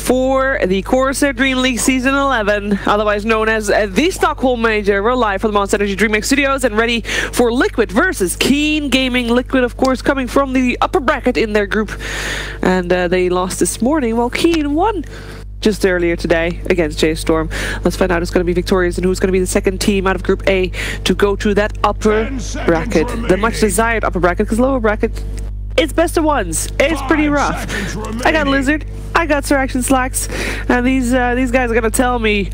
for the Corsair Dream League Season 11, otherwise known as the Stockholm Major. We're live from the Monster Energy DreamHack Studios and ready for Liquid versus Keen Gaming. Liquid, of course, coming from the upper bracket in their group, and they lost this morning, while Keen won just earlier today against J-Storm. Let's find out who's going to be victorious and who's going to be the second team out of Group A to go to that upper bracket, the much desired upper bracket, because lower bracket, it's best of ones. It's pretty rough. I got Lizard, I got Sir Action Slacks, and these guys are going to tell me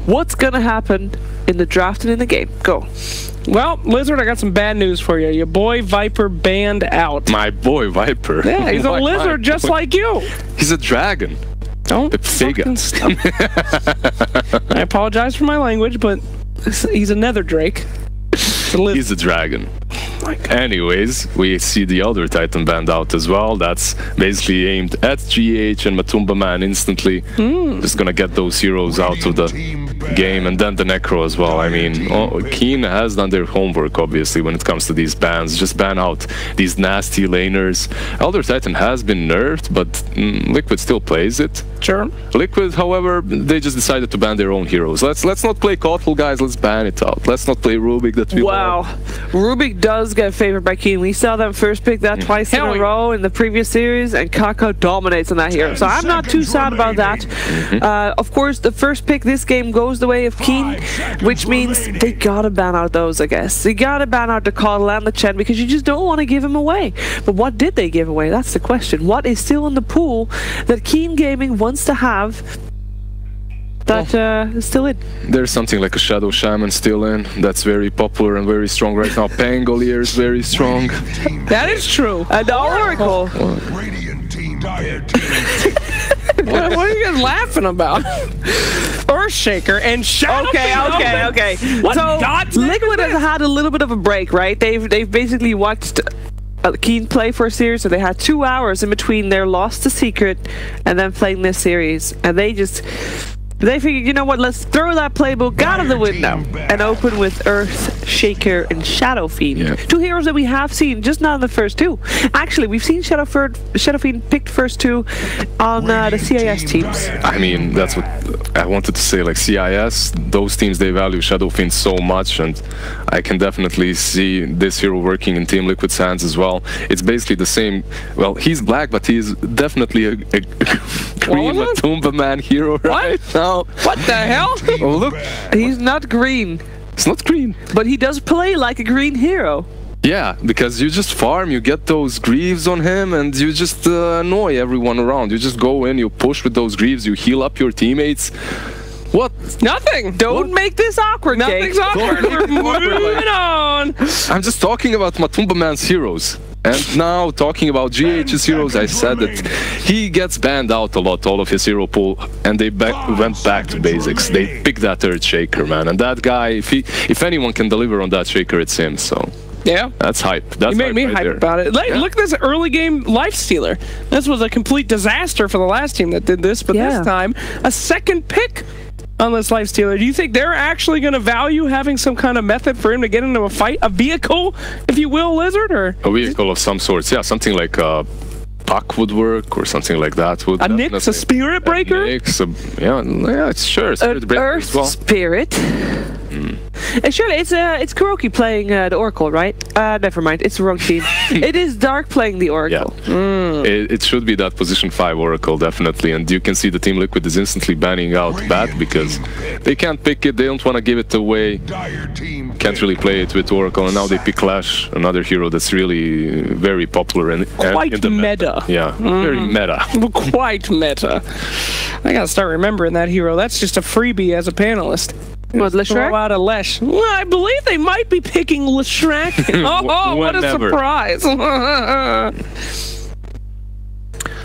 what's going to happen in the draft and in the game. Go. Well, Lizard, I got some bad news for you. Your boy Viper banned out. My boy Viper? Yeah, he's a lizard just like you. He's a dragon. Don't fucking stop. I apologize for my language, but he's a nether drake. He's a dragon. Anyways, we see the other Titan banned out as well. That's basically aimed at GH and Matumba Man instantly. Just gonna get those heroes out of the game, and then the Necro as well. I mean, Keen has done their homework, obviously, when it comes to these bans. Just ban out these nasty laners. Elder Titan has been nerfed, but Liquid still plays it. Sure. Liquid, however, they just decided to ban their own heroes. Let's not play Kotal, guys. Let's ban it out. Let's not play Rubik. That we wow, Rubik does get favored by Keen. We saw them first pick that twice in a row in the previous series, and Kaka dominates on that hero. So I'm not too sad about that. Of course, the first pick this game goes the way of Keen, which means they gotta ban out those, I guess. They gotta ban out the Kotal and the Chen because you just don't want to give him away. But what did they give away? That's the question. What is still in the pool that Keen Gaming wants to have that is still in? There's something like a Shadow Shaman still in. That's very popular and very strong right now. Pangolier is very strong. That is true. And the Oracle. What are you guys laughing about? Earthshaker and Shadow. Okay. So Liquid has had a little bit of a break, right? They've basically watched Keen play for a series, so they had 2 hours in between their loss to Secret and then playing this series, and they figured, you know what, let's throw that playbook out of the window and open with Earthshaker and Shadow Fiend. Yeah. Two heroes that we have seen, just not in the first two. Actually, we've seen Shadow Fiend picked first two on the CIS teams. I mean, that's what I wanted to say, like CIS, those teams, they value Shadow Fiend so much, and I can definitely see this hero working in Team Liquid's hands as well. It's basically the same, well, he's black, but he's definitely a green Matumba Man hero right now. What the hell? Oh, look. He's not green. It's not green. But he does play like a green hero. Yeah, because you just farm, you get those greaves on him, and you just annoy everyone around. You just go in, you push with those greaves, you heal up your teammates. What? Nothing. Don't make this awkward, Nothing's awkward. We're moving on. I'm just talking about Matumba Man's heroes. And now, talking about GH's heroes, I said that he gets banned out a lot, all of his hero pool, and they went back to basics. They picked that Earthshaker, man, and that guy, if anyone can deliver on that Shaker, it's him, so... Yeah. That's hype. That's you made me hype about it. Like, look at this early game Lifestealer. This was a complete disaster for the last team that did this, but this time, a second pick on this Lifestealer. Do you think they're actually going to value having some kind of method for him to get into a fight? A vehicle, if you will, Lizard? Or a vehicle of some sorts. Yeah, something like a puck would work or something like that. Would a Nyx, a Spirit Breaker? A Nyx, yeah, it's sure. Spirit Breaker Earth as well. Spirit. Sure, it's Kuroki playing the Oracle, right? Never mind, it's the wrong team. It is Dark playing the Oracle. Yeah. It should be that position 5 Oracle, definitely. And you can see the Team Liquid is instantly banning out Bat because they can't pick it, they don't want to give it away. Can't really play it with Oracle, and now they pick Clash, another hero that's really very popular and quite in the meta. Yeah, very meta. Quite meta. I gotta start remembering that hero. That's just a freebie as a panelist. What, Leshrac? Throw out a Lesh. Well, I believe they might be picking Leshrac. What a surprise.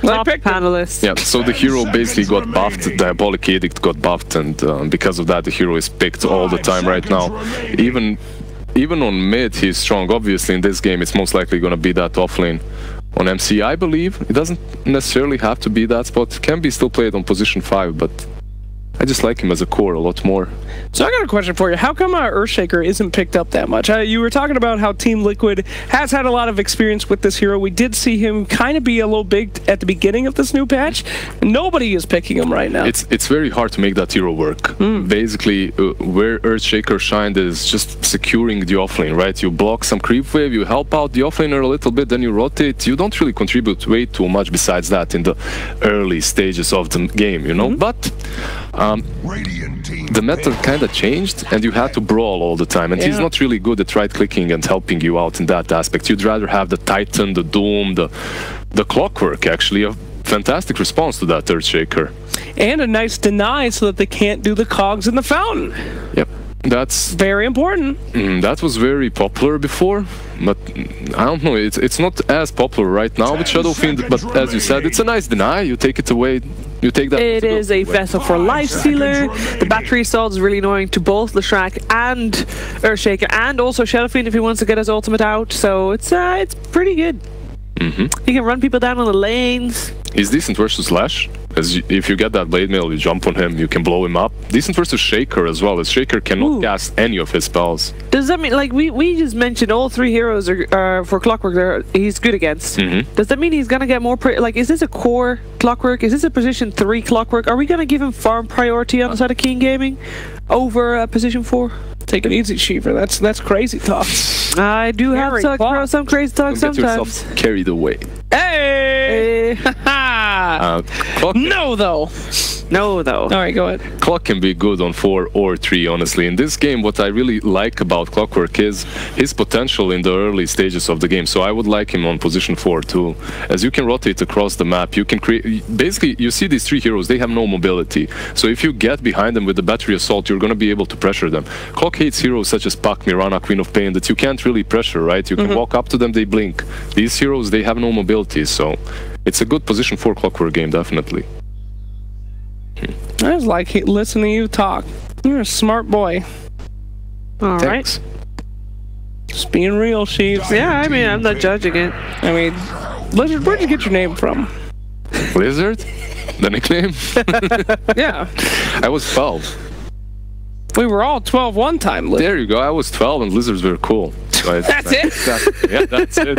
Top panelists. Yeah, so the hero basically got buffed, Diabolic Edict got buffed, and because of that the hero is picked all the time right now. Even on mid he's strong. Obviously in this game it's most likely going to be that offlane on MC, I believe. It doesn't necessarily have to be that spot. It can be still played on position 5, but I just like him as a core a lot more. So I got a question for you. How come Earthshaker isn't picked up that much? You were talking about how Team Liquid has had a lot of experience with this hero. We did see him kind of be a little big at the beginning of this new patch. Nobody is picking him right now. It's very hard to make that hero work. Basically, where Earthshaker shined is just securing the offlane, right? You block some creep wave, you help out the offlaner a little bit, then you rotate. You don't really contribute way too much besides that in the early stages of the game, you know? But the meta kind of changed, and you had to brawl all the time, and he's not really good at right-clicking and helping you out in that aspect. You'd rather have the Titan, the Doom, the Clockwork, actually. A fantastic response to that Earthshaker. And a nice deny so that they can't do the cogs in the fountain. Yep. That's very important. That was very popular before, but I don't know, it's not as popular right now with Shadow Fiend, but as you said, it's a nice deny. You take it away, you take that. It is a vessel for Lifestealer. The battery assault is really annoying to both Leshrac and Earthshaker, and also Shadow Fiend if he wants to get his ultimate out, so it's pretty good. He can run people down on the lanes. He's decent versus Lash. If you get that Blade Mail, you jump on him, you can blow him up. Decent versus Shaker as well, as Shaker cannot cast any of his spells. Does that mean, like, we just mentioned all three heroes are for Clockwork he's good against. Does that mean he's gonna get more, like, is this a core Clockwork? Is this a position 3 Clockwork? Are we gonna give him farm priority on the side of Keen Gaming over position 4? Take it easy, Shiver. That's crazy talk. I do have some crazy talk sometimes. Get yourself carried away. Hey! No, though. No, though. All right, go ahead. Clock can be good on 4 or 3, honestly. In this game, what I really like about Clockwork is his potential in the early stages of the game. So I would like him on position 4 too. As you can rotate across the map, you can create... Basically, you see these 3 heroes, they have no mobility. So if you get behind them with the battery assault, you're going to be able to pressure them. Clock hates heroes such as Puck, Mirana, Queen of Pain that you can't really pressure, right? You can walk up to them, they blink. These heroes, they have no mobility, so it's a good position for Clockwork game, definitely. I just like listening to you talk. You're a smart boy. All right. Just being real, Sheeps. Yeah, I mean, I'm not judging it. I mean, Lizard, where'd you get your name from? Lizard? The nickname? Yeah. I was 12. We were all 12 one time, Lizard. There you go. I was 12 and lizards were cool. Right? That's it? Yeah, that's it.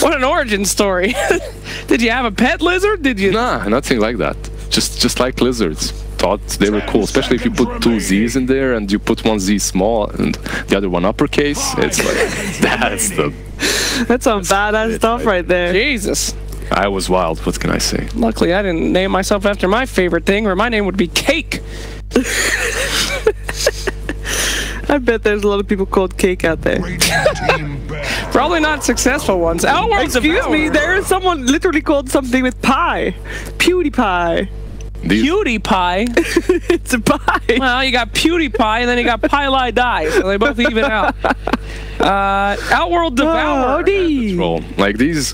What an origin story. Did you have a pet lizard? Did you? Nah, nothing like that. Just like lizards. Thought they were cool, especially if you put 2 Z's in there and you put 1 Z small and the other one uppercase. It's like, that's some badass stuff right there. Jesus. I was wild, what can I say? Luckily, I didn't name myself after my favorite thing, or my name would be Cake. I bet there's a lot of people called Cake out there. Probably not successful ones. Excuse me, there is someone literally called something with pie. PewDiePie. PewDiePie? It's a pie. Well, you got PewDiePie and then you got Pylai Die, so they both even out. Outworld Devourer. Like these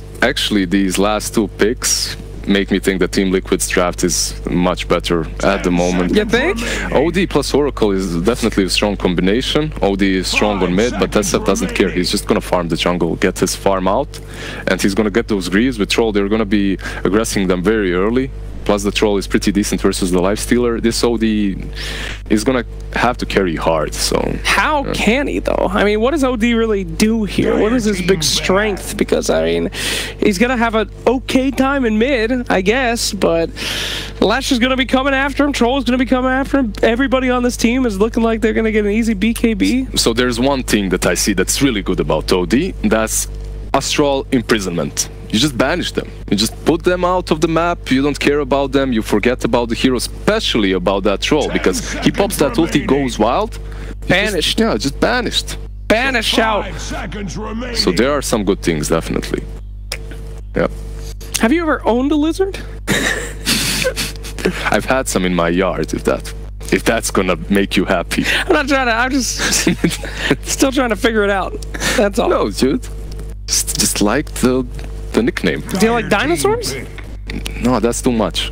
last 2 picks make me think that Team Liquid's draft is much better at the moment. You think? OD plus Oracle is definitely a strong combination. OD is strong on mid, but TSF doesn't care. He's just gonna farm the jungle, get his farm out, and he's gonna get those greaves. With Troll, they're gonna be aggressing them very early. Plus the Troll is pretty decent versus the Lifestealer. This OD is gonna have to carry hard, so... How can he, though? I mean, what does OD really do here? What is his big strength? Because, I mean, he's gonna have an okay time in mid, I guess, but Lash is gonna be coming after him, Troll is gonna be coming after him. Everybody on this team is looking like they're gonna get an easy BKB. So there's one thing that I see that's really good about OD, that's Astral Imprisonment. You just banish them. You just put them out of the map. You don't care about them. You forget about the hero, especially about that Troll, because he pops that ulti, goes wild. Banished. Just banished. Banish out. So there are some good things, definitely. Yep. Have you ever owned a lizard? I've had some in my yard, if that's gonna make you happy. I'm not trying to, I'm just still trying to figure it out. That's all. No, dude. Just like the nickname. Do you like dinosaurs? No, that's too much.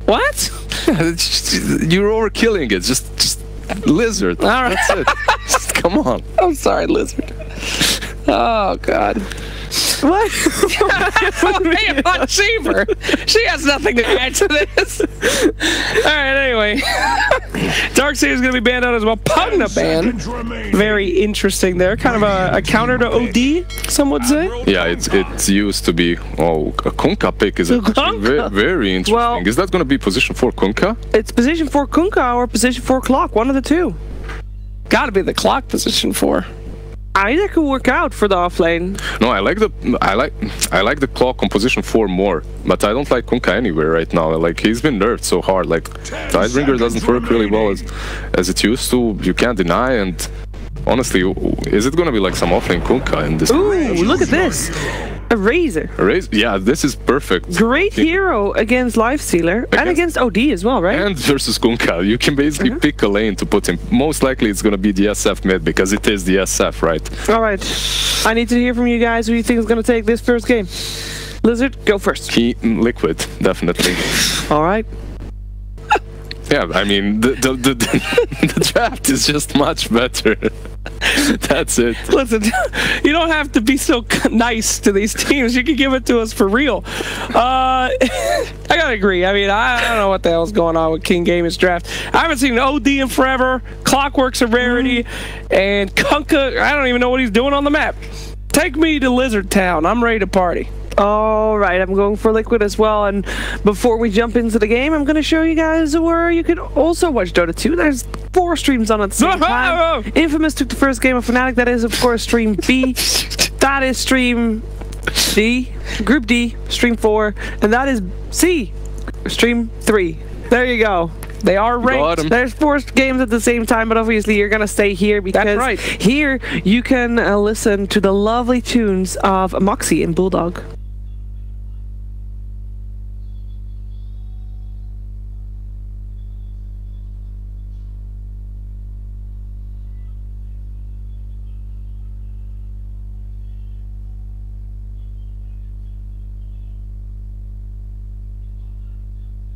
What? You're overkilling it. Just lizard. All right. That's it. Just, come on. I'm sorry, lizard. Oh, God. What? Hey, Cheever. She has nothing to add to this. All right, anyway. Darkseid is going to be banned out as well. Pugna ban. Very interesting there. Kind of a counter to OD, some would say. Yeah, it's used to be. Oh, a Kunkka pick is very, very interesting. Well, is that going to be position 4 Kunkka? It's position 4 Kunkka or position 4 Clock, one of the two. Got to be the Clock position 4. Either could work out for the offlane. No, I like the Clock on position 4 more, but I don't like Kunkka anywhere right now. Like, he's been nerfed so hard. Like, Tidebringer doesn't work really well as it used to. You can't deny. And honestly, is it gonna be like some offlane Kunkka in this? Ooh, look at this. A Razor. Yeah, this is perfect. Great hero against Lifestealer and against OD as well, right? And versus Kunkka. You can basically pick a lane to put him. Most likely it's going to be the SF mid because it is the SF, right? All right. I need to hear from you guys who you think is going to take this first game. Lizard, go first. Liquid, definitely. All right. Yeah, I mean, the draft is just much better. That's it. Listen, you don't have to be so nice to these teams. You can give it to us for real. I gotta agree. I mean, I don't know what the hell's going on with King Gaming's draft. I haven't seen OD in forever. Clockwork's a rarity. And Kunkka, I don't even know what he's doing on the map. Take me to Lizard Town. I'm ready to party. All right, I'm going for Liquid as well. And before we jump into the game, I'm going to show you guys where you could also watch Dota 2. There's 4 streams on at the same time. Infamous took the first game of Fnatic. That is, of course, stream B. That is stream D, Group D, stream 4. And that is C, stream 3. There you go. They are ranked. There's 4 games at the same time, but obviously you're going to stay here because here you can listen to the lovely tunes of Moxie and Bulldog.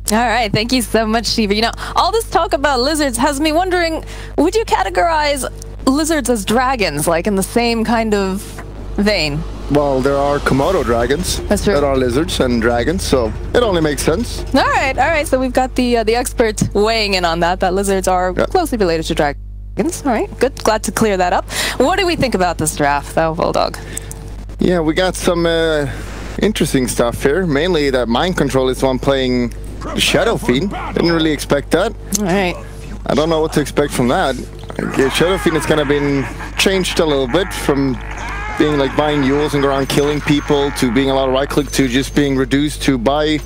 All right, thank you so much, Shiva. You know, all this talk about lizards has me wondering, would you categorize lizards as dragons, like in the same kind of vein? Well, there are Komodo dragons that are lizards and dragons, so it only makes sense. All right. So we've got the expert weighing in on that lizards are closely related to dragons. All right, good. Glad to clear that up. What do we think about this draft, though, Bulldog? Yeah, we got some interesting stuff here. Mainly that Mind Control is one playing Shadow Fiend. Didn't really expect that. All right. I don't know what to expect from that. Shadow Fiend is kind of been changed a little bit from being like buying Yules and go around killing people to being a lot of right click to just being reduced to buy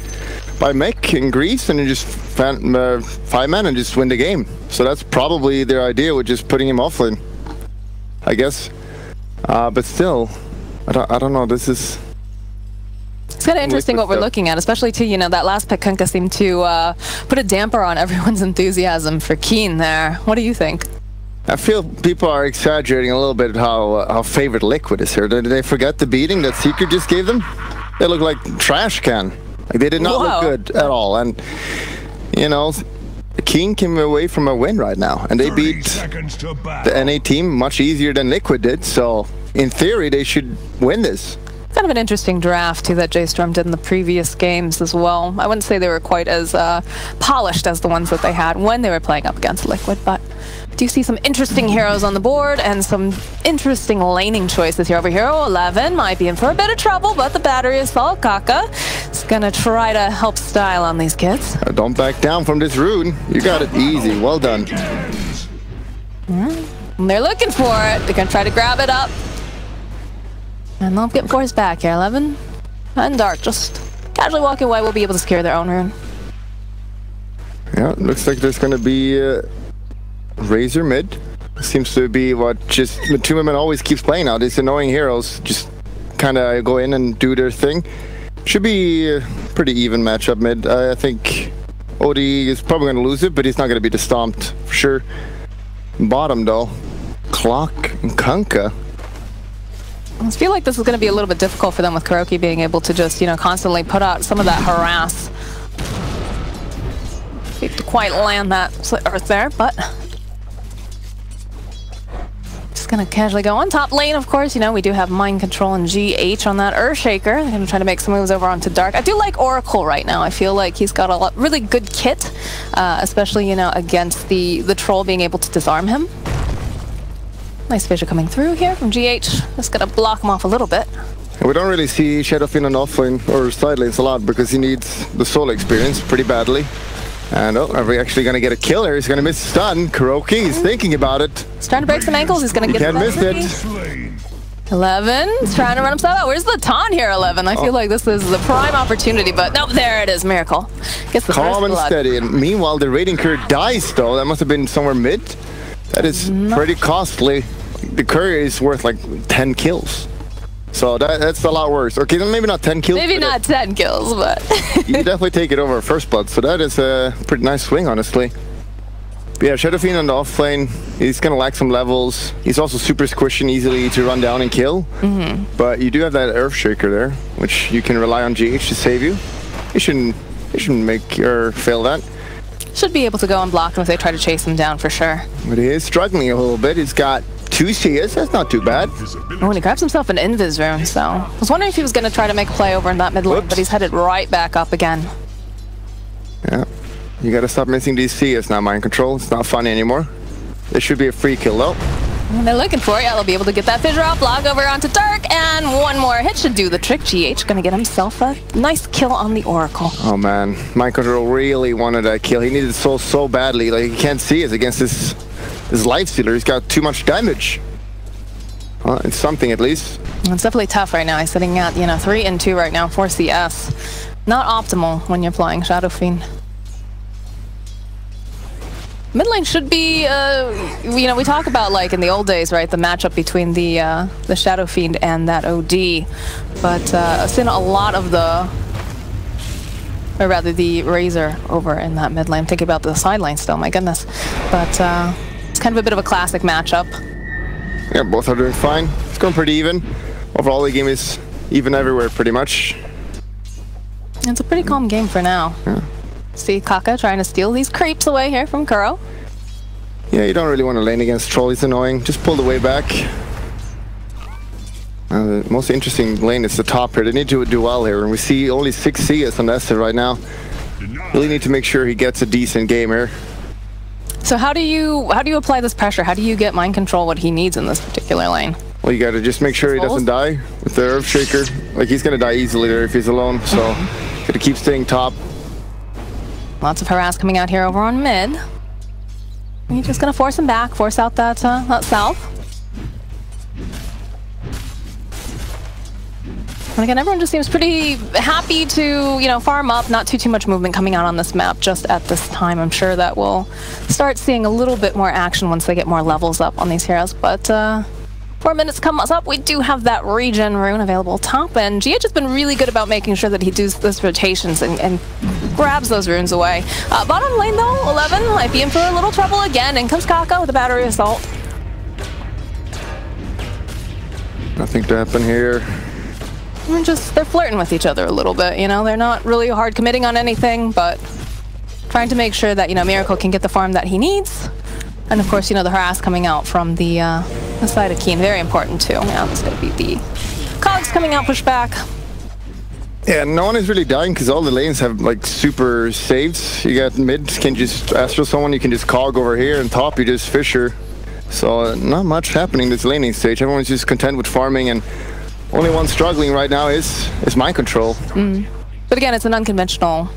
mech in Greece and then just 5-man and just win the game. So that's probably their idea with just putting him offlane, I guess. But still, I don't know. This is. It's kind of interesting what we're looking at, especially too, you know, that last pick Kunkka seemed to put a damper on everyone's enthusiasm for Keen there. What do you think? I feel people are exaggerating a little bit how favorite Liquid is here. Did they forget the beating that Secret just gave them? They look like trash can. Like they did not look good at all. And, you know, Keen came away from a win right now. And they beat the NA team much easier than Liquid did. So, in theory, they should win this. Kind of an interesting draft, too, that J-Storm did in the previous games as well. I wouldn't say they were quite as polished as the ones that they had when they were playing up against Liquid, but I do see some interesting heroes on the board and some interesting laning choices here. Over Hero 11 might be in for a bit of trouble, but the battery assault, Kaka, is going to try to help style on these kids. Don't back down from this rune. You got it easy. Well done. And they're looking for it. They're going to try to grab it up. And they'll get forced back here. 11 and Dark just casually walking away will be able to secure their own rune. Yeah, looks like there's going to be Razor mid. Seems to be what just Matumaman always keeps playing now. These annoying heroes just kind of go in and do their thing. Should be a pretty even matchup mid. I think OD is probably going to lose it, but he's not going to be stomped for sure. Bottom though, Clock and Kunkka. I feel like this is going to be a little bit difficult for them with KuroKy being able to just, you know, constantly put out some of that harass. To quite land that Slit Earth there, but just Gonna casually go on top lane, of course. You know, we do have Mind Control and GH on that Earthshaker. They're gonna try to make some moves over onto Dark. I do like Oracle right now. I feel like he's got a really good kit, especially, you know, against the Troll being able to disarm him. Nice vision coming through here from GH. Just gonna block him off a little bit. We don't really see Shadowfiend on offlane or side lanes a lot because he needs the solo experience pretty badly. And are we actually going to get a kill here? He's going to miss stun. KuroKy is thinking about it. He's trying to break some ankles. He's going to get can't miss it. 11 is trying to run himself out. Where's the taunt here, 11? I feel like this is the prime opportunity, but nope, there it is. Miracle gets the calm and steady. And meanwhile, the raiding courier dies, though. That must have been somewhere mid. That is pretty costly. The courier is worth like 10 kills. So that's a lot worse. Okay, then maybe not 10 kills. Maybe not 10 kills, but... you can definitely take it over First Blood. So that is a pretty nice swing, honestly. But yeah, Shadowfiend on the offlane, he's going to lack some levels. He's also super squishy and easily to run down and kill. But you do have that Earthshaker there, which you can rely on GH to save you. You shouldn't make or fail that. Should be able to go unblocked if they try to chase him down for sure. But he is struggling a little bit. He's got 2 CS, that's not too bad. Oh, and he grabs himself an Invis rune, so... I was wondering if he was going to try to make a play over in that mid lane, but he's headed right back up again. Yeah, you got to stop missing these CS now, Mind Control. It's not funny anymore. This should be a free kill, though. And they're looking for it. Yeah, they'll be able to get that fissure off, block over onto Dark, and one more hit should do the trick. GH going to get himself a nice kill on the Oracle. Oh, man. Mind Control really wanted that kill. He needed it so badly. Like, he can't see it against this Lifestealer. He's got too much damage. Well, it's something at least. It's definitely tough right now. He's sitting at, you know, 3 and 2 right now, 4 CS. Not optimal when you're playing Shadowfiend. Mid lane should be, you know, we talk about, like, in the old days, right, the matchup between the Shadowfiend and that OD. But I've seen a lot of the Razor over in that mid lane. I'm thinking about the side lane still, my goodness. But it's kind of a bit of a classic matchup. Yeah, both are doing fine. It's going pretty even. Overall, the game is even everywhere, pretty much. It's a pretty calm game for now. Yeah. See Kaka trying to steal these creeps away here from Kuro. Yeah, you don't really want to lane against Troll. He's annoying. Just pull the way back. The most interesting lane is the top here. They need to do well here. And we see only 6 CS on Esther right now. Really need to make sure he gets a decent game here. So how do you apply this pressure? How do you get Mind Control what he needs in this particular lane? Well, you got to just make sure he doesn't die with the Earthshaker. Like, he's going to die easily there if he's alone. So, got to keep staying top. Lots of harass coming out here over on mid. You're just going to force him back, force out that south. And again, everyone just seems pretty happy to, you know, farm up. Not too much movement coming out on this map just at this time. I'm sure that we'll start seeing a little bit more action once they get more levels up on these heroes. But 4 minutes comes up. We do have that regen rune available top, and GH has been really good about making sure that he does this rotations and grabs those runes away. Bottom lane though, 11 might be in for a little trouble again. In comes Kaka with a battery assault. Nothing to happen here. They're flirting with each other a little bit, you know? They're not really hard committing on anything, but trying to make sure that, you know, Miracle can get the farm that he needs. And of course, you know, the harass coming out from the side of Keen, very important too. Now it's going to be the cogs coming out, push back. Yeah, no one is really dying because all the lanes have like super saves. You got mid, can just Astral someone, you can just cog over here, and top you just Fissure. So not much happening this laning stage. Everyone's just content with farming, and only one struggling right now is Mind Control. But again, it's an unconventional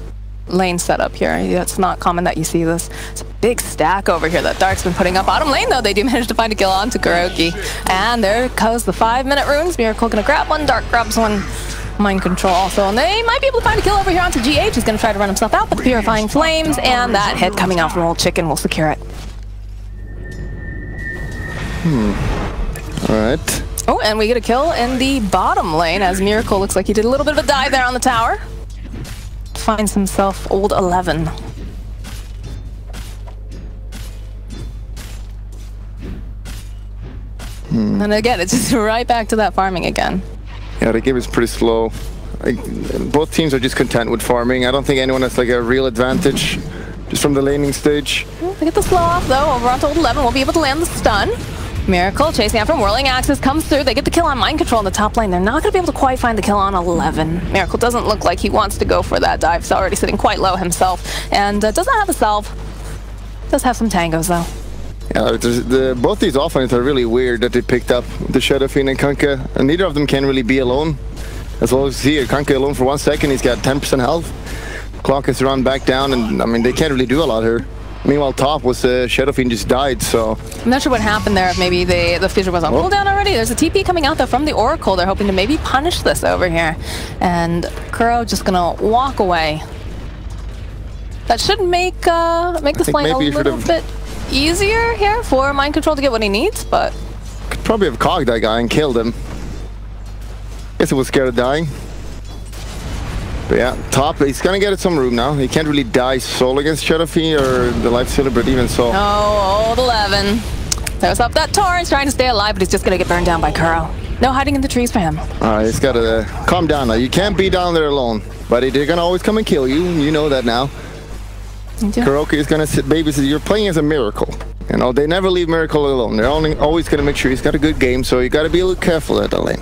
lane setup here. It's not common that you see this. It's a big stack over here that Dark's been putting up. Bottom lane, though, they do manage to find a kill onto KuroKy. And there goes the 5-minute runes. Miracle gonna grab one, Dark grabs one. Mind Control also, and they might be able to find a kill over here onto GH. He's gonna try to run himself out, but the Purifying Flames and that hit coming out from Old Chicken will secure it. Alright. Oh, and we get a kill in the bottom lane as Miracle looks like he did a little bit of a dive there on the tower. Finds himself old 11. And again, it's just right back to that farming again. Yeah, the game is pretty slow. Both teams are just content with farming. I don't think anyone has like a real advantage just from the laning stage. They get the slow off though. Over onto old 11, we'll be able to land the stun. Miracle chasing after him. Whirling Axis comes through. They get the kill on Mind Control in the top lane. They're not going to be able to quite find the kill on 11. Miracle doesn't look like he wants to go for that dive. He's already sitting quite low himself. And does not have a salve. Does have some tangos, though. Yeah, both these offenses are really weird that they picked up the Shadow Fiend and Kunkka. And neither of them can really be alone. As well as here, Kunkka alone for 1 second. He's got 10% health. Clock is run back down. And, I mean, they can't really do a lot here. Meanwhile, top was Shadow Fiend just died, so... I'm not sure what happened there, if maybe the Fissure was on cooldown already. There's a TP coming out, though, from the Oracle. They're hoping to maybe punish this over here. And Kuro just gonna walk away. That should make this lane a little bit easier here for Mind Control to get what he needs, but... Could probably have cogged that guy and killed him. Guess he was scared of dying. But yeah, top, he's gonna get some room now. He can't really die solo against Shadow Fiend or the Lifestealer, but even so. Oh, old 11. Throws up that torrent, trying to stay alive, but he's just gonna get burned down by Kuro. No hiding in the trees for him. Alright, he's gotta calm down now. You can't be down there alone. Buddy, they're gonna always come and kill you. You know that now. Kuroky is gonna sit babysit. You're playing as a Miracle. You know, they never leave Miracle alone. They're always gonna make sure he's got a good game, so you gotta be a little careful at the lane.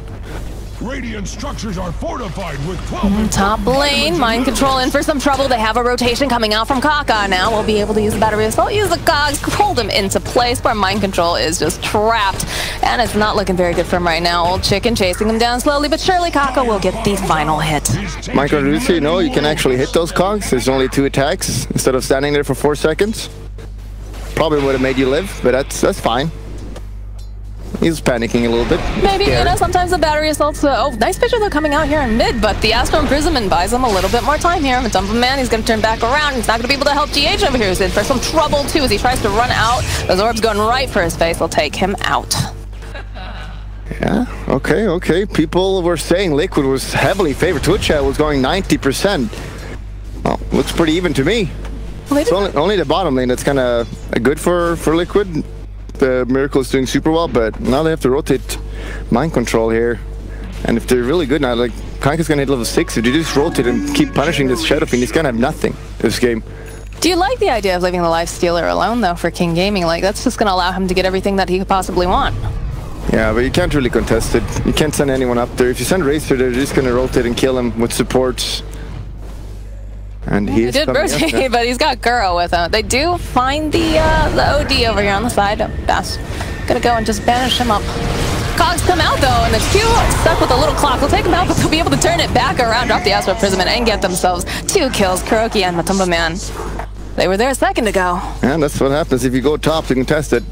Radiant structures are fortified with 12 top lane, Mind Control in for some trouble. They have a rotation coming out from Kaka now. We'll be able to use the battery assault, use the cogs, hold him into place, where Mind Control is just trapped. And it's not looking very good for him right now. Old Chicken chasing him down slowly, but surely Kaka will get the final hit. Mind Control, you know you can actually hit those cogs. There's only 2 attacks instead of standing there for 4 seconds. Probably would have made you live, but that's fine. He's panicking a little bit. Maybe, you know, sometimes the battery assaults... oh, nice picture though coming out here in mid, but the Astral Imprisonment buys him a little bit more time here. Matumbaman, he's going to turn back around. He's not going to be able to help GH over here. He's in for some trouble too as he tries to run out. Those orbs going right for his face will take him out. Yeah, okay. People were saying Liquid was heavily favored. Twitch chat was going 90%. Well, looks pretty even to me. Well, it's only the bottom lane that's kind of good for Liquid. The Miracle is doing super well, but now they have to rotate Mind Control here. And if they're really good now, like, Kunkka's gonna hit level 6. If you just rotate and keep punishing this Shadow Fiend, he's gonna have nothing this game. Do you like the idea of leaving the Lifestealer alone, though, for King Gaming? Like, that's just gonna allow him to get everything that he could possibly want. Yeah, but you can't really contest it. You can't send anyone up there. If you send Racer, they're just gonna rotate and kill him with supports. And he did rotate, but he's got Kuro with him. They do find the OD over here on the side. Bass gonna go and just banish him up. Cogs come out though, and the Q stuck with a little clock. They'll take him out, but they'll be able to turn it back around, drop the Astral Imprisonment, and get themselves 2 kills. Kuroky and Matumbaman. They were there a second ago. And that's what happens if you go top to contest it.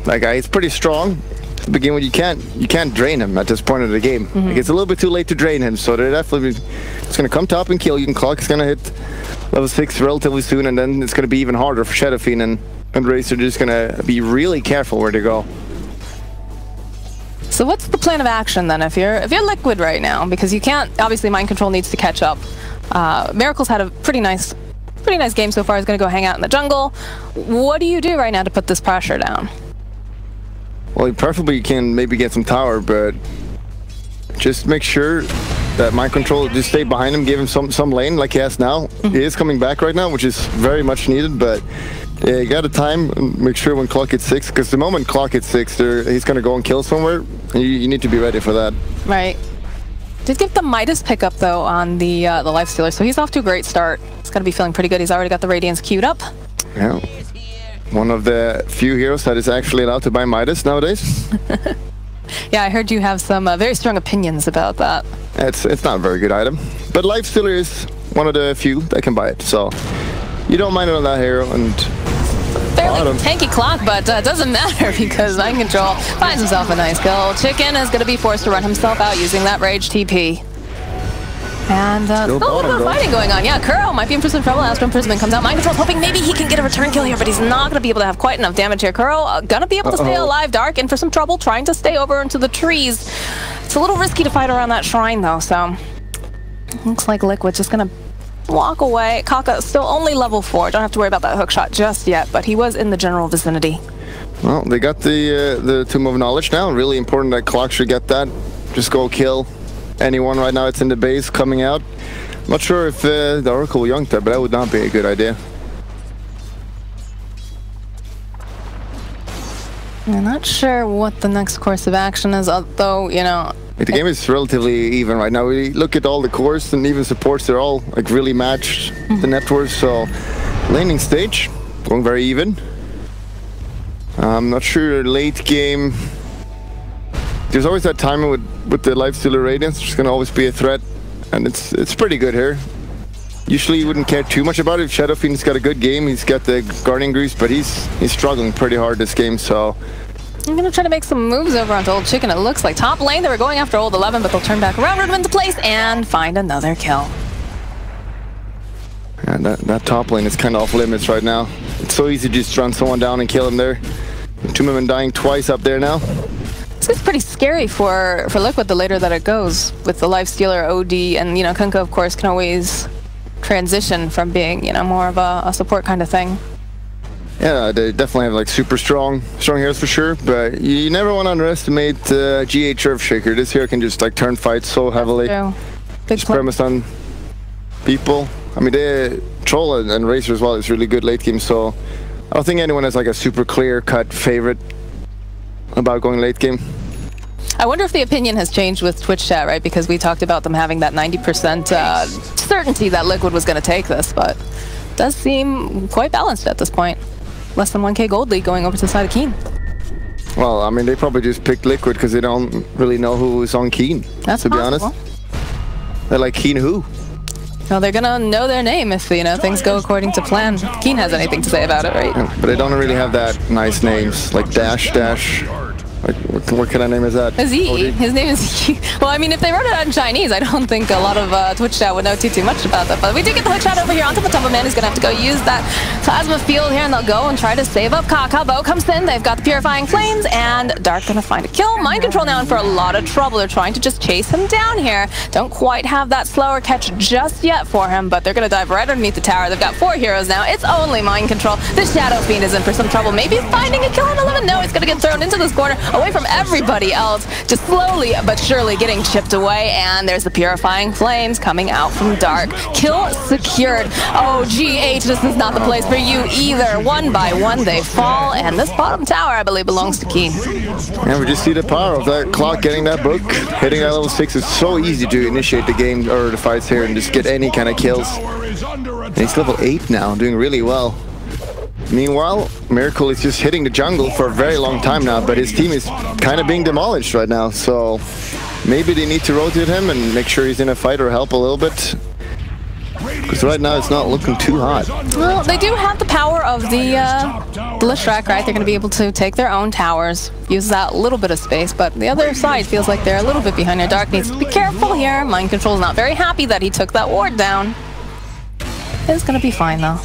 That guy is pretty strong. To begin with, you can't drain him at this point of the game. Like, it's a little bit too late to drain him, so they're definitely it's gonna come top and kill you. And Clock is gonna hit level 6 relatively soon, and then it's gonna be even harder for Shadow Fiend and Racer. Just gonna be really careful where they go. So what's the plan of action then if you're Liquid right now? Because you can't, obviously Mind Control needs to catch up. Miracle's had a pretty nice game so far. He's gonna go hang out in the jungle. What do you do right now to put this pressure down? Well, preferably you can maybe get some tower, but just make sure that Mind Control just stay behind him, give him some lane like he has now. He is coming back right now, which is very much needed, but yeah, you gotta time and make sure when Clock hits 6, because the moment Clock hits 6, he's gonna go and kill somewhere, and you need to be ready for that. Right. Did get the Midas pickup though on the Lifestealer, so he's off to a great start. He's gonna be feeling pretty good. He's already got the Radiance queued up. Yeah. One of the few heroes that is actually allowed to buy Midas nowadays. Yeah, I heard you have some very strong opinions about that. It's not a very good item, but Lifestealer is one of the few that can buy it, so you don't mind it on that hero. And fairly tanky Clock, but it doesn't matter because Mind Control finds himself a nice kill. Chicken is going to be forced to run himself out using that Rage TP. And still a little bit of fighting going on. Yeah, Kuro might be in for some trouble. Astral Imprisonment comes out. Mind Control hoping maybe he can get a return kill here, but he's not going to be able to have quite enough damage here. Kuro gonna be able to stay alive. Dark in for some trouble, trying to stay over into the trees. It's a little risky to fight around that shrine though, so looks like Liquid's just gonna walk away. Kaka still only level 4. Don't have to worry about that hook shot just yet, but he was in the general vicinity. Well, they got the Tomb of Knowledge now. Really important that Clock should get that. Just go kill anyone right now. It's in the base coming out. Not sure if the Oracle will yoink that, but that would not be a good idea. I'm not sure what the next course of action is, although, you know... The game is relatively even right now. We look at all the cores and even supports, they're all like really matched, the networks, so laning stage, going very even. I'm not sure late game. There's always that timing with the Lifestealer Radiance, which is going to always be a threat, and it's pretty good here. Usually you wouldn't care too much about it if Shadow Fiend's got a good game, he's got the Guardian Greaves, but he's struggling pretty hard this game, so... I'm going to try to make some moves over onto Old Chicken. It looks like top lane, they were going after Old 11, but they'll turn back around, run him into place, and find another kill. And that top lane is kind of off limits right now. It's so easy to just run someone down and kill him there. Two men dying twice up there now. This is pretty scary for Liquid the later that it goes, with the Lifestealer, OD, and, you know, Kunkka, of course, can always transition from being, you know, more of a support kind of thing. Yeah, they definitely have like super strong heroes for sure, but you never want to underestimate GH Earthshaker. This hero can just like turn fights so heavily. Just premise on people. I mean, the Troll and Razor as well is really good late game, so I don't think anyone has like a super clear-cut favorite about going late game. I wonder if the opinion has changed with Twitch chat, right? Because we talked about them having that 90% certainty that Liquid was going to take this, but it does seem quite balanced at this point. Less than 1k gold lead going over to the side of Keen. Well, I mean, they probably just picked Liquid because they don't really know who is on Keen, to be honest. They're like, Keen who? Well, they're gonna know their name if, you know, things go according to plan. Keen has anything to say about it, right? Yeah, but they don't really have that nice names, like Dash. Like, what kind of name is that? Z. His name is Z. Well, I mean, if they wrote it out in Chinese, I don't think a lot of Twitch chat would know too much about that. But we do get the hook shot over here onto Matumba Man. He's going to have to go use that plasma field here, and they'll go and try to save up Kaka. Bo comes in. They've got the Purifying Flames, and Dark going to find a kill. Mind Control now in for a lot of trouble. They're trying to just chase him down here. Don't quite have that slower catch just yet for him, but they're going to dive right underneath the tower. They've got 4 heroes now. It's only Mind Control. The Shadow Fiend is in for some trouble. Maybe finding a kill on 11. No, he's going to get thrown into this corner away from everybody else, just slowly but surely getting chipped away, and there's the Purifying Flames coming out from Dark. Kill secured. Oh, GH, this is not the place for you either. One by one they fall, and this bottom tower, I believe, belongs to Keen. And we just see the power of that clock getting that book. Hitting that level 6 is so easy to initiate the game or the fights here and just get any kind of kills. And he's level 8 now, doing really well. Meanwhile, Miracle is just hitting the jungle for a very long time now, but his team is kind of being demolished right now, so maybe they need to rotate him and make sure he's in a fight or help a little bit. Because right now it's not looking too hot. Well, they do have the power of the Leshrac, right? They're going to be able to take their own towers, use that little bit of space, but the other side feels like they're a little bit behind. Dark needs to be careful here. Mind Control is not very happy that he took that ward down. It's going to be fine, though.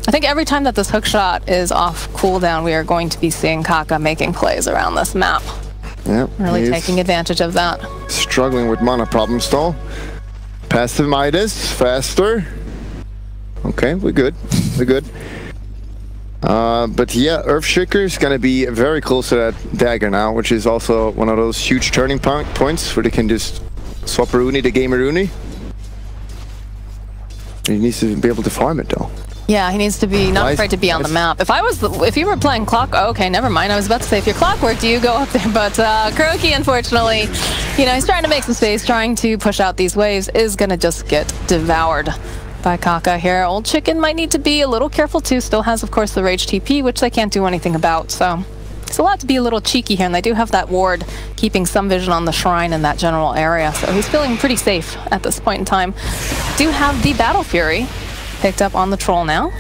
I think every time that this hook shot is off cooldown, we are going to be seeing Kaka making plays around this map. Yep, really taking advantage of that. Struggling with mana problems though. Passive Midas, faster. Okay, we're good. We're good. But yeah, Earthshaker is going to be very close to that dagger now, which is also one of those huge turning points where they can just swap Rooney to Gamer Rooney. He needs to be able to farm it though. Yeah, he needs to be not afraid to be on the map. If you were playing Clock, okay, never mind. I was about to say, if you're Clockwork, do you go up there? But KuroKy, unfortunately, you know, he's trying to make some space, trying to push out these waves, is gonna just get devoured by Kaka here. Old Chicken might need to be a little careful too. Still has, of course, the Rage TP, which they can't do anything about. So it's allowed to be a little cheeky here, and they do have that ward keeping some vision on the shrine in that general area. So he's feeling pretty safe at this point in time. Do have the Battle Fury picked up on the Troll now.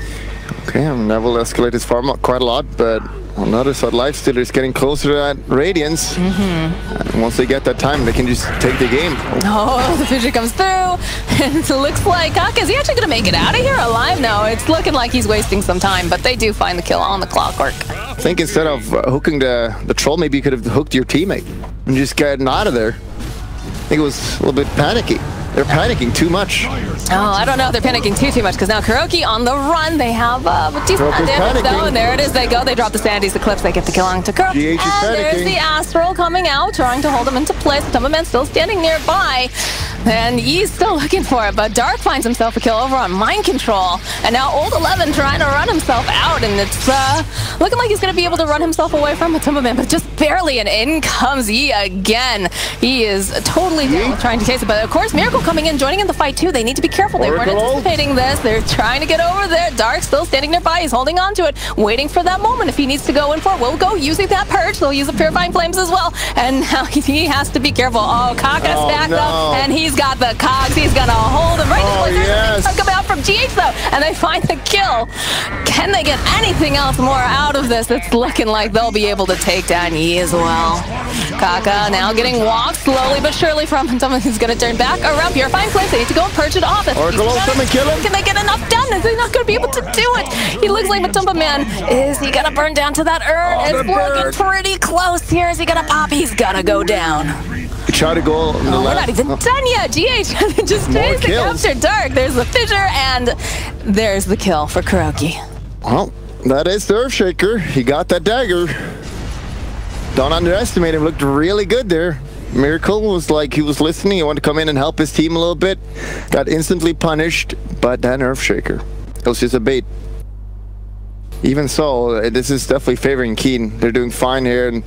Okay, and that will escalate his farm quite a lot, but on the other side, Lifestealer is getting closer to that Radiance. And once they get that time, they can just take the game. Oh, the vision comes through, and it looks like Kaka, is he actually going to make it out of here alive? No, it's looking like he's wasting some time, but they do find the kill on the Clockwork. I think instead of hooking the Troll, maybe you could have hooked your teammate and just gotten out of there. I think it was a little bit panicky. They're panicking too much. Oh, I don't know if they're panicking too much, because now KuroKy on the run. They have decent damage though, and there it is. They go. They drop the Sandys, the Clips. They get the kill on to KuroKy. And there's the Astral coming out, trying to hold him into place. Matumba Man still standing nearby. And he's still looking for it, but Dark finds himself a kill over on Mind Control. And now Old 11 trying to run himself out, and it's looking like he's going to be able to run himself away from Matumba Man, but just barely, and in comes Yi again. He is totally trying to chase it, but of course Miracle coming in, joining in the fight too. They need to be careful. They weren't anticipating this. They're trying to get over there. Dark still standing nearby. He's holding on to it, waiting for that moment. If he needs to go in for it, will go using that purge. They'll use the Purifying Flames as well, and now he has to be careful. Oh, Kaka stacked up, and he's got the cogs. He's gonna hold him right in place. There's a big about from GH though, and they find the kill. Can they get anything else more out of this? It's looking like they'll be able to take down Yi as well. Kaka now getting walked slowly but surely from someone who's gonna turn back around. Purifying Flames. They need to go and purge it off. Oracle ultimate kill him. Can they get enough done? Is he not gonna be able to do it? He looks like Matumba Man. Is he gonna burn down to that urn? It's looking pretty close here. Is he gonna pop? He's gonna go down. Try to go on the we're not even done yet. GH just chasing after Dark. There's the fissure, and there's the kill for KuroKy. Well, that is the Earthshaker. He got that dagger. Don't underestimate him. Looked really good there. Miracle was like he was listening. He wanted to come in and help his team a little bit. Got instantly punished, but that Earthshaker, it was just a bait. Even so, this is definitely favoring Keen. They're doing fine here, and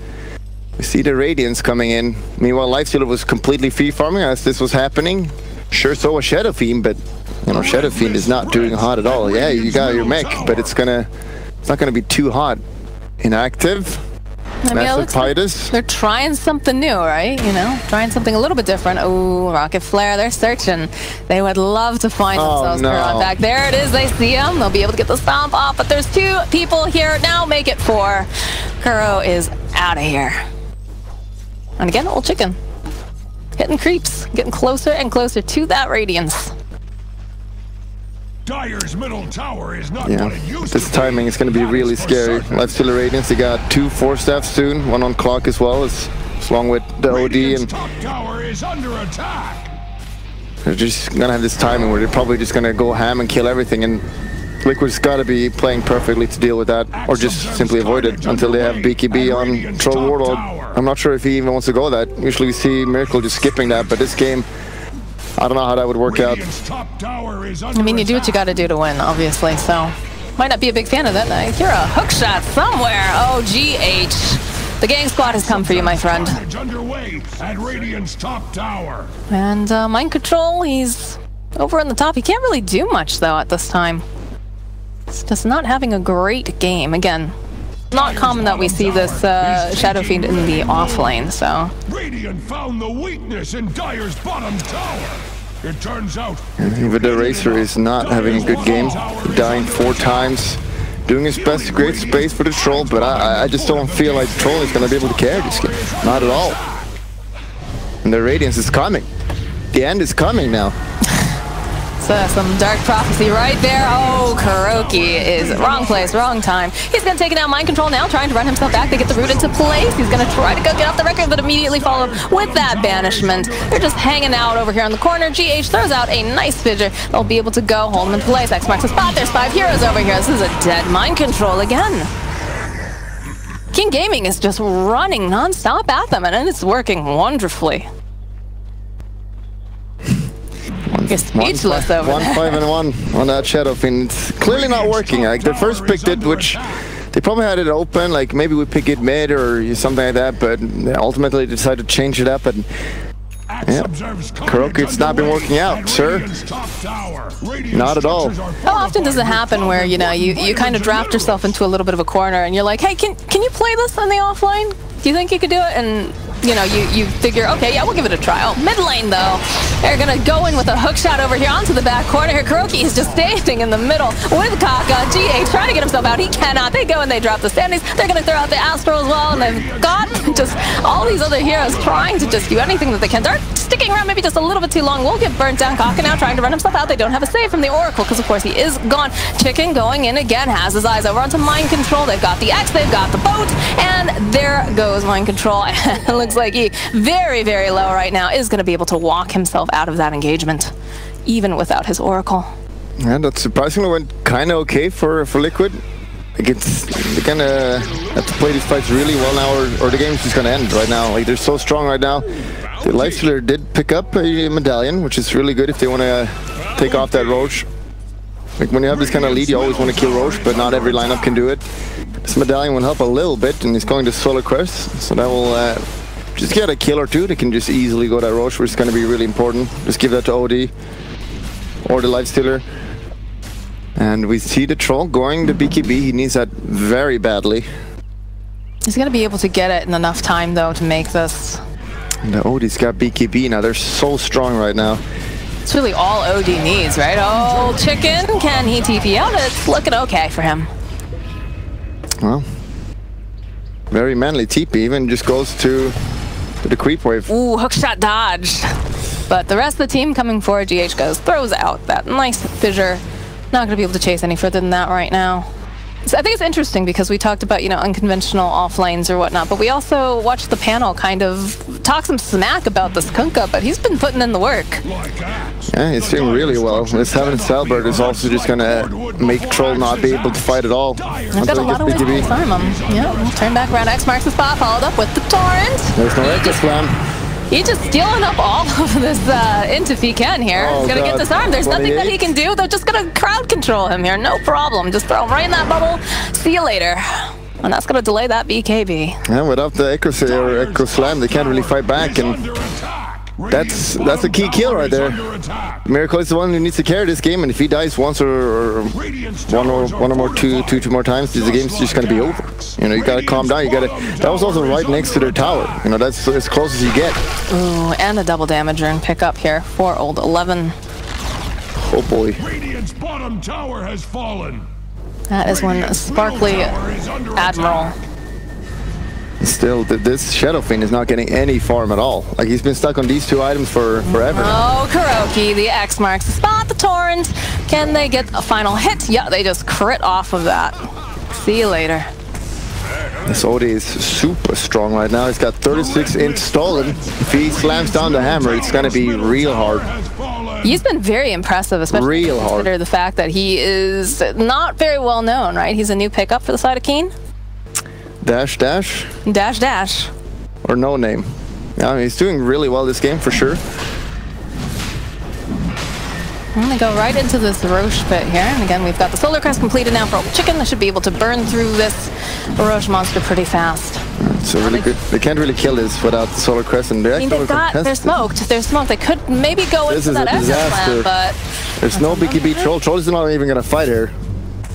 we see the Radiance coming in. Meanwhile, Lifestealer was completely free farming as this was happening. Sure, so was Shadow Fiend, but you know, Shadow Fiend is not doing hot at all. Yeah, you got your mech, but it's not gonna be too hot. Inactive. Massive Pidus. They're trying something new, right? You know, trying something a little bit different. Oh, Rocket Flare, they're searching. They would love to find themselves Kuro back. There it is, they see him. They'll be able to get the stomp off, but there's two people here. Now make it four. Kuro is out of here. And again, Old Chicken. Hitting creeps, getting closer and closer to that Radiance. Dire's middle tower is not what it used this timing is going to be really scary. Lifestealer Radiance, they got 2 Force Staffs soon, 1 on clock as well, as along with the OD, and top tower is under attack. They're just going to have this timing where they're probably just going to go ham and kill everything, and Liquid's got to be playing perfectly to deal with that, or just simply avoid it until they have BKB on Troll Warlord. I'm not sure if he even wants to go that. Usually we see Miracle just skipping that, but this game, I don't know how that would work out. I mean, you do what you got to do to win, obviously, so might not be a big fan of that. I hear a hook shot somewhere. Oh, GH. The gang squad has come for you, my friend. And Mind Control, he's over on the top. He can't really do much, though, at this time. He's just not having a great game. Again, not common that we see this Shadow Fiend in the off lane, so. Radiant found the weakness in Dire's bottom tower. It turns out even the Racer is not having a good game, dying 4 times, doing his best to create space for the Troll, but I just don't feel like the Troll is going to be able to carry this game. Not at all. And the Radiance is coming. The end is coming now. So some Dark Prophecy right there. Oh, KuroKy is wrong place, wrong time. He's going to take it out Mind Control now, trying to run himself back. They get the root into place. He's going to try to go get off the record, but immediately followed with that banishment. They're just hanging out over here in the corner. GH throws out a nice fissure. They'll be able to go hold him in place. X marks the spot. There's 5 heroes over here. This is a dead Mind Control again. King Gaming is just running non-stop at them, and it's working wonderfully. You're speechless over there. 1-5-1 on that Shadow Fiend. It's clearly not working. Like the first pick did, which they probably had it open, like maybe we pick it mid or something like that, but ultimately they decided to change it up, and yeah, KuroKy, it's not been working out, sir. Not at all. How often does it happen where, you know, you kind of draft yourself into a little bit of a corner and you're like, hey, can you play this on the offline? Do you think you could do it? And you know, you figure, okay, yeah, we'll give it a trial. Mid lane, though, they're going to go in with a hook shot over here onto the back corner. Here, KuroKy is just standing in the middle with Kaka. GH trying to get himself out. He cannot. They go and they drop the standings. They're going to throw out the Astral as well, and they've got just all these other heroes trying to just do anything that they can. They're sticking around maybe just a little bit too long. Will get burnt down. Kaka now trying to run himself out. They don't have a save from the Oracle because, of course, he is gone. Chicken going in again, has his eyes over onto Mind Control. They've got the X, they've got the boat, and there goes Mind Control. It looks like he very, very low right now is going to be able to walk himself out of that engagement, even without his Oracle. Yeah, that surprisingly went kind of okay for Liquid. Like they're gonna have to play these fights really well now, or the game's just gonna end right now. Like they're so strong right now. The Lifestealer did pick up a medallion, which is really good if they want to take off that Roche. Like when you have this kind of lead, you always want to kill Roche, but not every lineup can do it. This medallion will help a little bit, and he's going to Solar Crest, so that will just get a kill or two. They can just easily go that Roche, which is going to be really important. Just give that to OD or the Lifestealer. And we see the Troll going to BKB. He needs that very badly. He's going to be able to get it in enough time, though, to make this. And the OD's got BKB now. They're so strong right now. It's really all OD needs, right? Oh, Chicken, can he TP out? It's looking okay for him. Well, very manly TP. Even just goes to the creep wave. Ooh, hookshot dodge. But the rest of the team coming forward, GH goes, throws out that nice fissure. Not going to be able to chase any further than that right now. So I think it's interesting because we talked about, you know, unconventional offlanes or whatnot, but we also watched the panel kind of talk some smack about this Kunkka, but he's been putting in the work. Yeah, he's doing really well. This Heaven Salbert is also just going to make Troll not be able to fight at all. I've got a lot of ways to disarm him. Yeah, turn back around, X marks the spot, followed up with the Torrent. There's no Echo Slam. He's just stealing up all of this int if he can here. Oh, he's gonna get disarmed. There's nothing that he can do. They're just gonna crowd control him here. No problem. Just throw him right in that bubble. See you later. And that's gonna delay that BKB. Yeah, without the Echo Slam, they can't really fight back, and that's a key kill right there. Miracle is the one who needs to carry this game, and if he dies once or one or more two more times, the game's just gonna be over. You know, you gotta calm down. You gotta. That was also right next to their tower. You know, that's as close as you get. Ooh, and a double damager and pick up here for Old 11. Oh boy. Radiant's bottom tower has fallen. That is one Sparkly Admiral. Still, this Shadow Fiend is not getting any farm at all. Like, he's been stuck on these two items for forever. Oh, Kuroky, the X marks the spot, the Torrent. Can they get a final hit? Yeah, they just crit off of that. See you later. This OD is super strong right now. He's got 36 int stolen. If he slams down the hammer, it's gonna be real hard. He's been very impressive, especially consider the fact that he is not very well known, right? He's a new pickup for the side of Keen. Dash, dash. Dash, dash. Or no name. Yeah, I mean, he's doing really well this game for sure. I'm gonna go right into this Roche pit here, and again we've got the Solar Crest completed now for Old Chicken. They should be able to burn through this Roche monster pretty fast. It's a really good. They can't really kill this without the Solar Crest, and I mean, they're smoked. They're smoked. They could maybe go into that extra plan, but there's no BKB Troll. Troll is not even gonna fight here.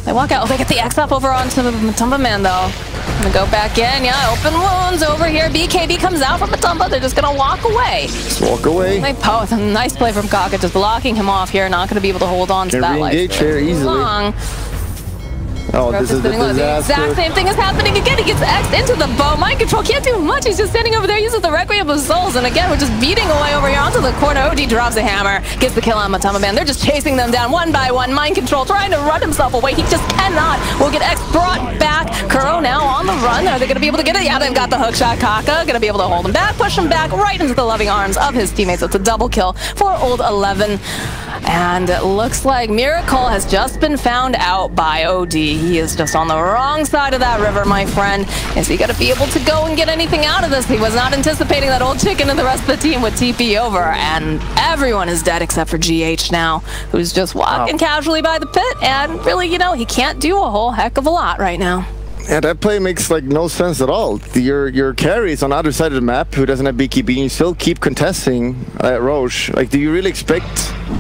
They walk out. Oh, they get the X up over onto Matumba Man though. Gonna go back in. Yeah, open wounds over here. BKB comes out from Matumba. They're just gonna walk away. Just walk away. Nice play from Kaka, just blocking him off here. Not gonna be able to hold on to that life. Engage here easily. Oh, this is a disaster. The exact same thing is happening again. He gets X'd into the bow. Mind control can't do much. He's just standing over there, uses the Requiem of Souls. And again, we're just beating away over here onto the corner. OD drops a hammer, gets the kill on Matumba Man. They're just chasing them down one by one. Mind control trying to run himself away. He just cannot. Will get X brought back. Kuro now on the run. Are they going to be able to get it? Yeah, they've got the hookshot. Kaka going to be able to hold him back, push him back right into the loving arms of his teammates. It's a double kill for Old 11. And it looks like Miracle has just been found out by OD. He is just on the wrong side of that river, my friend. Is he going to be able to go and get anything out of this? He was not anticipating that Old Chicken and the rest of the team would TP over. And everyone is dead except for GH now, who's just walking casually by the pit. And really, you know, he can't do a whole heck of a lot right now. Yeah, that play makes like no sense at all. Your carry is on the other side of the map who doesn't have BKB, and you still keep contesting Roche. Like, do you really expect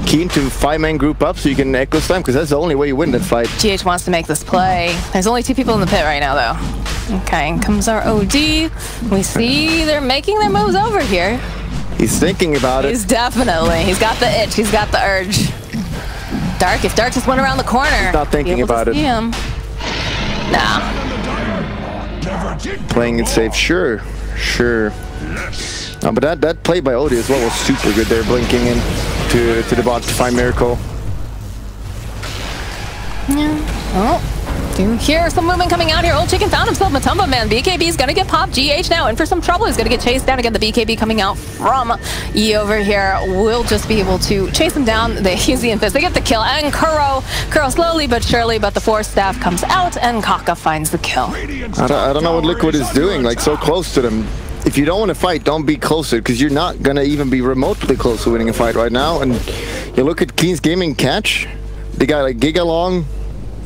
Keen to 5-man group up so you can Echo Slam? Because that's the only way you win that fight. GH wants to make this play. There's only 2 people in the pit right now, though. Okay, and comes our OD. We see they're making their moves over here. He's thinking about it. He's definitely. He's got the itch. He's got the urge. Dark, if Dark just went around the corner. He's not thinking about it. Him. Nah. Playing it safe, sure. No, but that play by OD as well was super good there, blinking in to the bot to find Miracle. Yeah. Oh. Do hear some movement coming out here. Old Chicken found himself Matumba Man. BKB is gonna get popped. GH now in for some trouble. He's gonna get chased down again. The BKB coming out from E over here will just be able to chase him down. They use the Infist. They get the kill. And Kuro slowly but surely, but the Force Staff comes out and Kaka finds the kill. I don't know what Liquid is doing, like so close to them. if you don't want to fight, don't be closer, because you're not going to even be remotely close to winning a fight right now. And you look at Keen's Gaming catch, they got like Gigalong,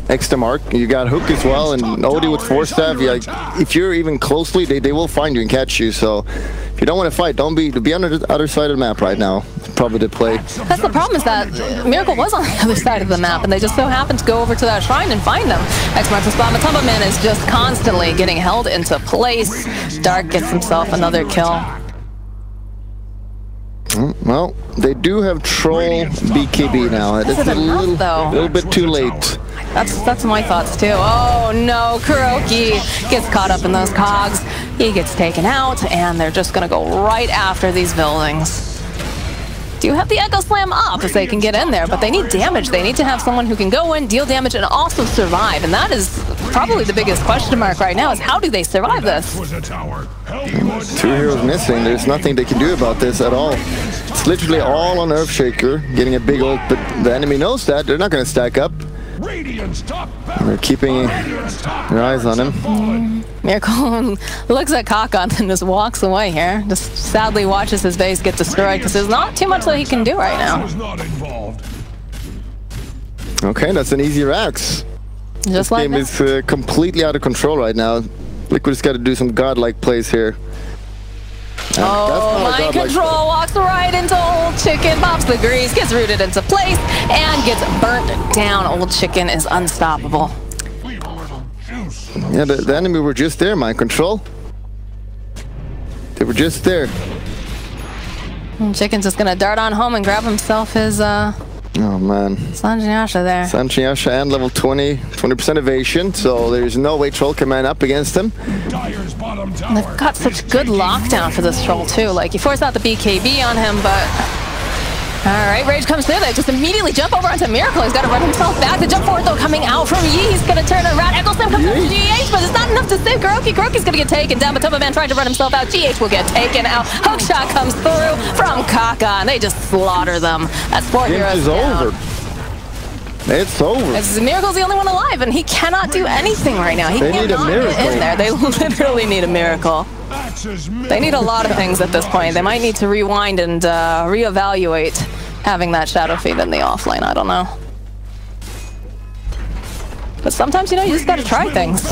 extra mark, you got Hook as well, and Odie with Force Staff. Yeah, if you're even closely, they will find you and catch you. So if you don't want to fight, don't be on the other side of the map right now. It's probably the play. That's the problem, is that Miracle was on the other side of the map, and they just so happened to go over to that shrine and find them. X marks the spot. Matumba Man is just constantly getting held into place. Dark gets himself another kill. Well, they do have Troll BKB now. It's a little bit too late. That's my thoughts too. Oh no, KuroKy gets caught up in those cogs. He gets taken out, and they're just gonna go right after these buildings. Do have the Echo Slam up if they can get in there, but they need damage. They need to have someone who can go in, deal damage, and also survive. And that is probably the biggest question mark right now, is how do they survive this? 2 heroes missing. There's nothing they can do about this at all. It's literally all on Earthshaker, getting a big ult, but the enemy knows that. They're not going to stack up. They're keeping their eyes on him. Miracle looks at Kakan and just walks away here. Just sadly watches his base get destroyed, because there's not too much that he can do right now. Okay, that's an easy Rax. This game is completely out of control right now. Liquid's got to do some godlike plays here. Oh, Mind Control walks right into Old Chicken, pops the grease, gets rooted into place, and gets burnt down. Old Chicken is unstoppable. Yeah, the enemy were just there, Mind Control. They were just there. And Chicken's just gonna dart on home and grab himself his oh man. Sanjiasha there. Sanjiasha and level 20% evasion, so there's no way Troll can man up against him. And they've got such good lockdown for this Troll too. Like, you force out the BKB on him, but alright, Rage comes through. They just immediately jump over onto Miracle. He's got to run himself back. The jump forward though coming out from Yi. He's gonna turn around. Echo Slam comes from GH, but it's not enough to save KuroKy. KuroKy's gonna get taken down. Matumba Man trying to run himself out. GH will get taken out. Hookshot comes through from Kaka, and they just slaughter them. That's 4 heroes down. Over. It's over. Miracle's the only one alive, and he cannot do anything right now. He can't get in there. They literally need a miracle. They need a lot of things at this point. They might need to rewind and reevaluate having that Shadow Fiend in the offlane. I don't know. But sometimes, you know, you just gotta try things.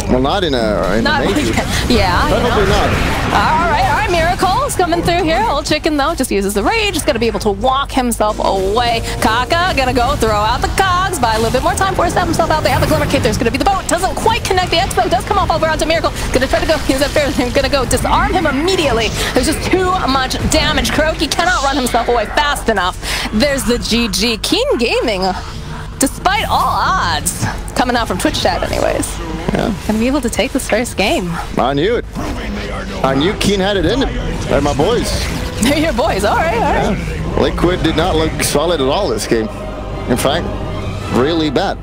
Well, not in a major. Yeah, probably not. Alright, Miracle's coming through here. Old Chicken, though, just uses the rage. He's gonna be able to walk himself away. Kaka gonna go throw out the cogs, buy a little bit more time for step himself out. They have the Glimmer Cape. There's gonna be the boat. Doesn't quite connect. The Expo does come off over onto Miracle. Gonna try to go. He's up there. Gonna go disarm him immediately. There's just too much damage. KuroKy cannot run himself away fast enough. There's the GG. Keen Gaming, despite all odds, coming out from Twitch chat anyways. Yeah. Gonna be able to take this first game. I knew it. I knew Keen had it in him. They're my boys. They're your boys. All right. Yeah. Liquid did not look solid at all this game. In fact, really bad.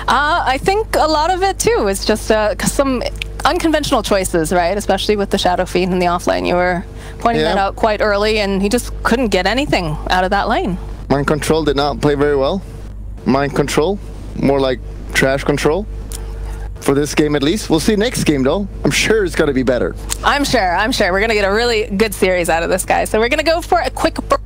I think a lot of it too is just some unconventional choices, right? Especially with the Shadow Fiend in the offlane. You were pointing that out quite early, and he just couldn't get anything out of that lane. Mind Control did not play very well. Mind Control, more like trash control. For this game at least. We'll see next game though. I'm sure it's going to be better. I'm sure. We're going to get a really good series out of this guy. So we're going to go for a quick break.